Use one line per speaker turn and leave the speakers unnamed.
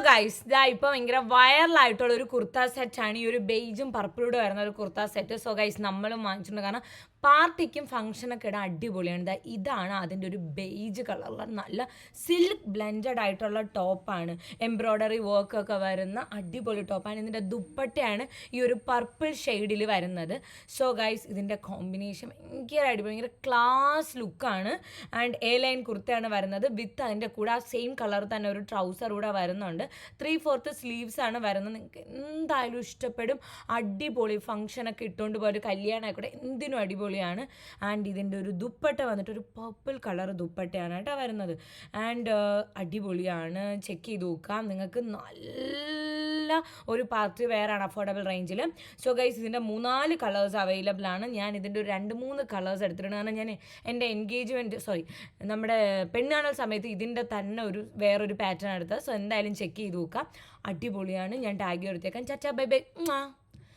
Guys ഇതാ ഇപ്പോൾ ഭയങ്കര വൈറലായിട്ടുള്ള ഒരു കുർത്ത സെറ്റാണ് ഈ ഒരു ബെയ്ജും പർപ്പിളൂടെ വരുന്ന ഒരു കുർത്ത സെറ്റ്. സോ ഗൈസ് നമ്മളും വാങ്ങിച്ചിട്ടുണ്ട്, കാരണം പാർട്ടിക്കും ഫംഗ്ഷനൊക്കെ ഇടാൻ അടിപൊളിയാണ്. ഇതാണ് അതിൻ്റെ ഒരു ബെയ്ജ് കളറുള്ള നല്ല സിൽക്ക് ബ്ലെൻഡഡ് ആയിട്ടുള്ള ടോപ്പാണ്, എംബ്രോയ്ഡറി വർക്കൊക്കെ വരുന്ന അടിപൊളി ടോപ്പാണ്. ഇതിൻ്റെ ദുപ്പട്ടയാണ് ഈ ഒരു പർപ്പിൾ ഷെയ്ഡിൽ വരുന്നത്. സോ ഗൈസ് ഇതിൻ്റെ കോമ്പിനേഷൻ ഭയങ്കര അടിപൊളി, ഭയങ്കര ക്ലാസ് ലുക്കാണ്. ആൻഡ് എ ലൈൻ കുർത്തയാണ് വരുന്നത് വിത്ത് അതിൻ്റെ കൂടെ ആ സെയിം കളർ തന്നെ ഒരു ട്രൗസർ കൂടെ വരുന്നുണ്ട്. 3/4 സ്ലീവ്സ് ആണ് വരുന്നത്. നിങ്ങൾക്ക് എന്തായാലും ഇഷ്ടപ്പെടും. അടിപൊളി ഫംഗ്ഷനൊക്കെ ഇട്ടുകൊണ്ട് പോയൊരു കല്യാണം ആയിക്കോട്ടെ എന്തിനും അടിപൊളിയാണ്. ആൻഡ് ഇതിൻ്റെ ഒരു ദുപ്പട്ട വന്നിട്ട് ഒരു പർപ്പിൾ കളർ ദുപ്പട്ടയാണ് കേട്ടോ വരുന്നത്. ആൻഡ് അടിപൊളിയാണ്, ചെക്ക് ചെയ്ത് നോക്കാം. നിങ്ങൾക്ക് നല്ല ഒരു പാർട്ടി വെയർ ആണ് അഫോർഡബിൾ റേഞ്ചിൽ. സോ ഗൈസ് ഇതിൻ്റെ 3-4 കളേഴ്സ് അവൈലബിൾ ആണ്. ഞാൻ ഇതിൻ്റെ ഒരു 2-3 കളേഴ്സ് എടുത്തിട്ടുണ്ട്, കാരണം ഞാൻ എൻ്റെ നമ്മുടെ പെണ്ണാണൽ സമയത്ത് ഇതിൻ്റെ തന്നെ വേറൊരു പാറ്റേൺ എടുത്തത്. സോ എന്തായാലും ചെക്ക് ചെയ്ത് നോക്കാം. അടിപൊളിയാണ്. ഞാൻ ടാഗ് എടുത്തേക്കാം. ചാച്ചാ ബൈ ബൈ.